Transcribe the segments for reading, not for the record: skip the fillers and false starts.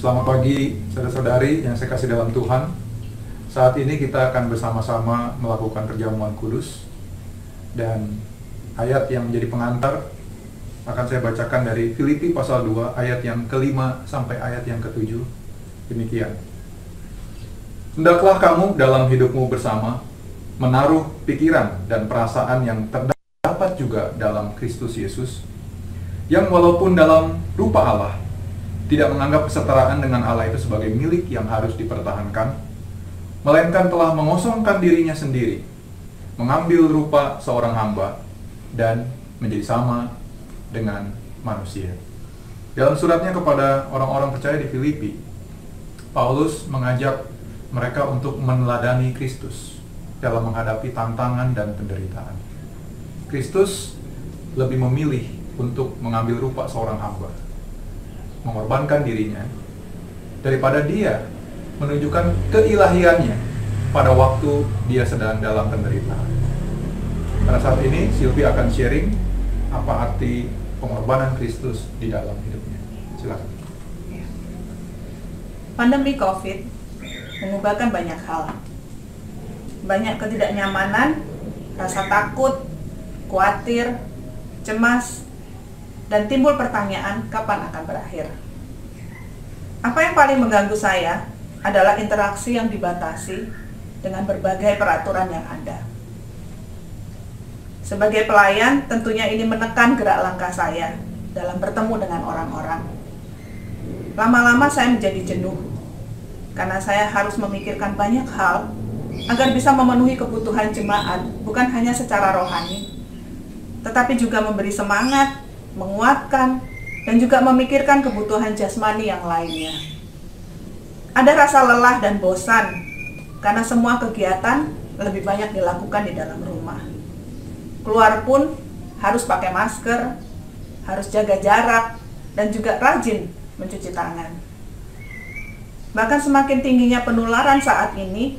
Selamat pagi saudara-saudari yang saya kasih dalam Tuhan. Saat ini kita akan bersama-sama melakukan perjamuan kudus. Dan ayat yang menjadi pengantar akan saya bacakan dari Filipi pasal 2 ayat yang ke-5 sampai ayat yang ke-7. Demikian. Hendaklah kamu dalam hidupmu bersama menaruh pikiran dan perasaan yang terdapat juga dalam Kristus Yesus, yang walaupun dalam rupa Allah tidak menganggap kesetaraan dengan Allah itu sebagai milik yang harus dipertahankan, melainkan telah mengosongkan dirinya sendiri, mengambil rupa seorang hamba, dan menjadi sama dengan manusia. Dalam suratnya kepada orang-orang percaya di Filipi, Paulus mengajak mereka untuk meneladani Kristus dalam menghadapi tantangan dan penderitaan. Kristus lebih memilih untuk mengambil rupa seorang hamba, mengorbankan dirinya, daripada dia menunjukkan keilahiannya pada waktu dia sedang dalam penderitaan. Pada saat ini, Sylvie akan sharing apa arti pengorbanan Kristus di dalam hidupnya. Silakan. Pandemi COVID mengubahkan banyak hal. Banyak ketidaknyamanan, rasa takut, khawatir, cemas, dan timbul pertanyaan kapan akan berakhir. Apa yang paling mengganggu saya adalah interaksi yang dibatasi dengan berbagai peraturan yang ada. Sebagai pelayan, tentunya ini menekan gerak langkah saya dalam bertemu dengan orang-orang. Lama-lama saya menjadi jenuh, karena saya harus memikirkan banyak hal agar bisa memenuhi kebutuhan jemaat, bukan hanya secara rohani, tetapi juga memberi semangat, menguatkan, dan juga memikirkan kebutuhan jasmani yang lainnya. Ada rasa lelah dan bosan, karena semua kegiatan lebih banyak dilakukan di dalam rumah. Keluar pun harus pakai masker, harus jaga jarak, dan juga rajin mencuci tangan. Bahkan semakin tingginya penularan saat ini,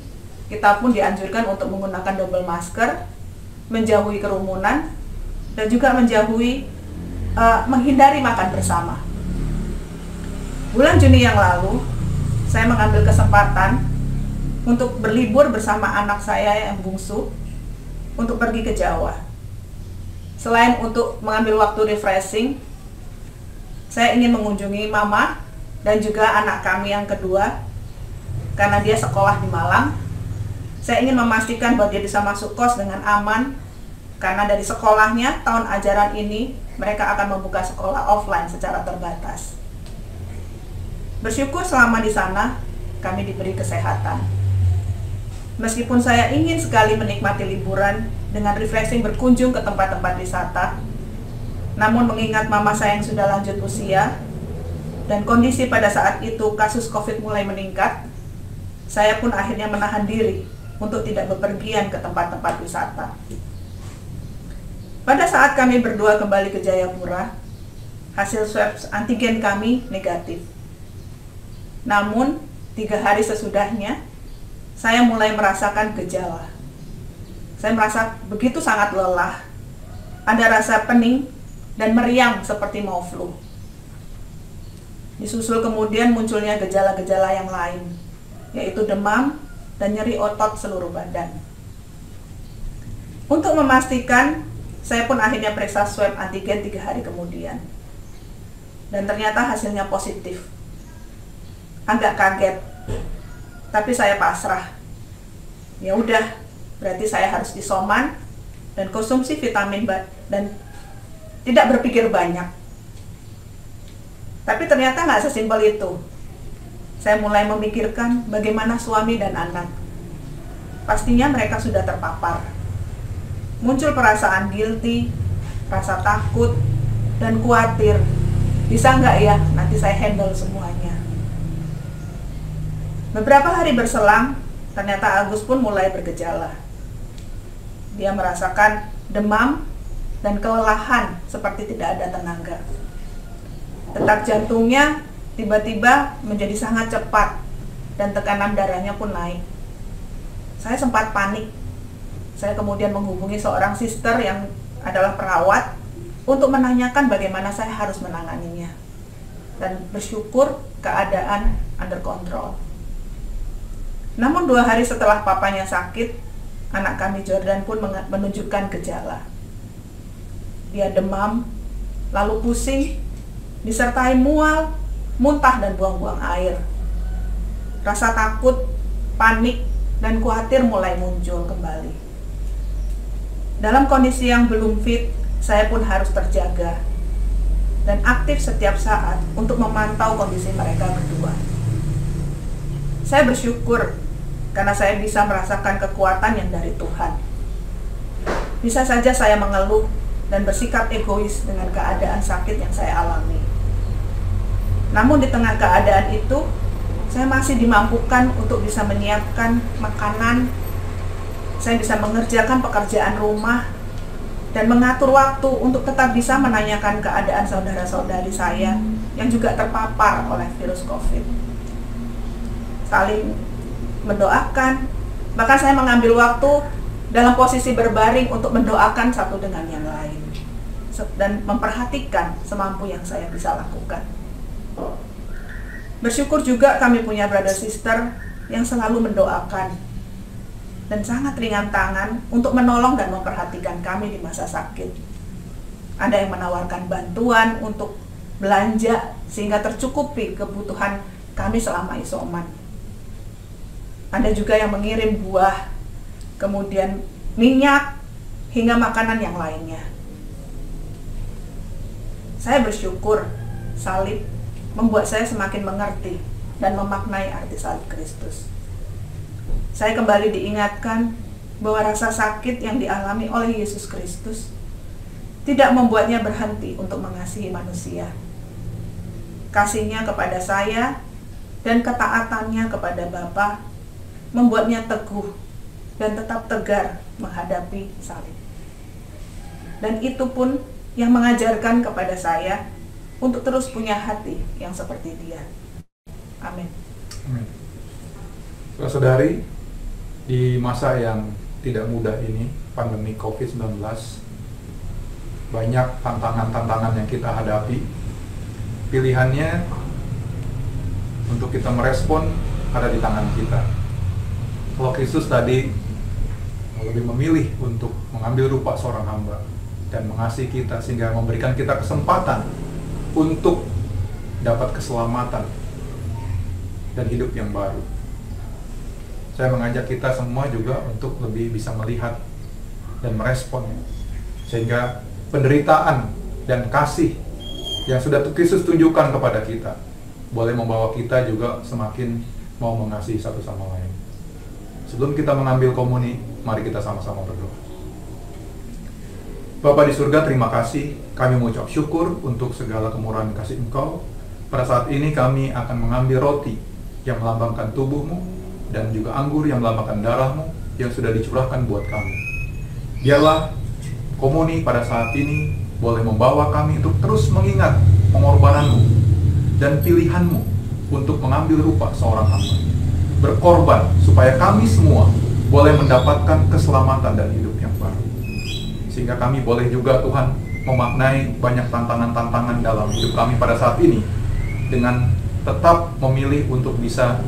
kita pun dianjurkan untuk menggunakan double masker, menjauhi kerumunan, dan juga menghindari makan bersama. Bulan Juni yang lalu, saya mengambil kesempatan untuk berlibur bersama anak saya yang bungsu untuk pergi ke Jawa. Selain untuk mengambil waktu refreshing, saya ingin mengunjungi mama dan juga anak kami yang kedua, karena dia sekolah di Malang. Saya ingin memastikan bahwa dia bisa masuk kos dengan aman, karena dari sekolahnya tahun ajaran ini mereka akan membuka sekolah offline secara terbatas. Bersyukur selama di sana kami diberi kesehatan. Meskipun saya ingin sekali menikmati liburan dengan refreshing berkunjung ke tempat-tempat wisata, namun mengingat mama saya yang sudah lanjut usia dan kondisi pada saat itu kasus COVID mulai meningkat, saya pun akhirnya menahan diri untuk tidak bepergian ke tempat-tempat wisata. Pada saat kami berdua kembali ke Jayapura, hasil swab antigen kami negatif. Namun, 3 hari sesudahnya, saya mulai merasakan gejala. Saya merasa begitu sangat lelah, ada rasa pening dan meriang seperti mau flu. Disusul kemudian munculnya gejala-gejala yang lain, yaitu demam dan nyeri otot seluruh badan. Untuk memastikan, saya pun akhirnya periksa swab antigen 3 hari kemudian. Dan ternyata hasilnya positif. Agak kaget, tapi saya pasrah. Ya udah, berarti saya harus isoman dan konsumsi vitamin dan tidak berpikir banyak. Tapi ternyata nggak sesimpel itu. Saya mulai memikirkan bagaimana suami dan anak. Pastinya mereka sudah terpapar. Muncul perasaan guilty, rasa takut, dan khawatir. Bisa nggak ya nanti saya handle semuanya? Beberapa hari berselang, ternyata Agus pun mulai bergejala. Dia merasakan demam dan kelelahan seperti tidak ada tenaga. Detak jantungnya tiba-tiba menjadi sangat cepat dan tekanan darahnya pun naik. Saya sempat panik. Saya kemudian menghubungi seorang sister yang adalah perawat untuk menanyakan bagaimana saya harus menanganinya. dan bersyukur keadaan under control. Namun 2 hari setelah papanya sakit, anak kami Jordan pun menunjukkan gejala. Dia demam, lalu pusing, disertai mual, muntah dan buang-buang air. Rasa takut, panik, dan khawatir mulai muncul kembali. Dalam kondisi yang belum fit, saya pun harus terjaga dan aktif setiap saat untuk memantau kondisi mereka berdua. Saya bersyukur karena saya bisa merasakan kekuatan yang dari Tuhan. Bisa saja saya mengeluh dan bersikap egois dengan keadaan sakit yang saya alami. Namun di tengah keadaan itu, saya masih dimampukan untuk bisa menyiapkan makanan, saya bisa mengerjakan pekerjaan rumah, dan mengatur waktu untuk tetap bisa menanyakan keadaan saudara-saudari saya yang juga terpapar oleh virus COVID. Saling mendoakan, bahkan saya mengambil waktu dalam posisi berbaring untuk mendoakan satu dengan yang lain dan memperhatikan semampu yang saya bisa lakukan. Bersyukur juga kami punya brother sister yang selalu mendoakan dan sangat ringan tangan untuk menolong dan memperhatikan kami di masa sakit. Ada yang menawarkan bantuan untuk belanja sehingga tercukupi kebutuhan kami selama isoman. Ada juga yang mengirim buah, kemudian minyak, hingga makanan yang lainnya. Saya bersyukur salib membuat saya semakin mengerti dan memaknai arti salib Kristus. Saya kembali diingatkan bahwa rasa sakit yang dialami oleh Yesus Kristus tidak membuatnya berhenti untuk mengasihi manusia. Kasihnya kepada saya dan ketaatannya kepada Bapa membuatnya teguh dan tetap tegar menghadapi salib. Dan itu pun yang mengajarkan kepada saya untuk terus punya hati yang seperti Dia. Amin. Amin. Saudari, di masa yang tidak mudah ini, pandemi COVID-19, banyak tantangan-tantangan yang kita hadapi. Pilihannya untuk kita merespon ada di tangan kita. Kalau Kristus tadi lebih memilih untuk mengambil rupa seorang hamba dan mengasihi kita sehingga memberikan kita kesempatan untuk dapat keselamatan dan hidup yang baru. Saya mengajak kita semua juga untuk lebih bisa melihat dan merespon, sehingga penderitaan dan kasih yang sudah Kristus tunjukkan kepada kita boleh membawa kita juga semakin mau mengasihi satu sama lain. Sebelum kita mengambil komuni, mari kita sama-sama berdoa. Bapa di surga, terima kasih. Kami mengucap syukur untuk segala kemurahan kasih Engkau. Pada saat ini kami akan mengambil roti yang melambangkan tubuh-Mu dan juga anggur yang melambangkan darah-Mu yang sudah dicurahkan buat kami. Biarlah komuni pada saat ini boleh membawa kami untuk terus mengingat pengorbanan-Mu dan pilihan-Mu untuk mengambil rupa seorang hamba, berkorban supaya kami semua boleh mendapatkan keselamatan dan hidup yang baru. Sehingga kami boleh juga Tuhan memaknai banyak tantangan-tantangan dalam hidup kami pada saat ini dengan tetap memilih untuk bisa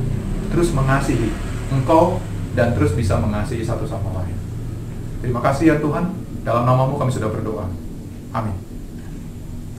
terus mengasihi Engkau dan terus bisa mengasihi satu sama lain. Terima kasih ya Tuhan, dalam nama-Mu kami sudah berdoa. Amin.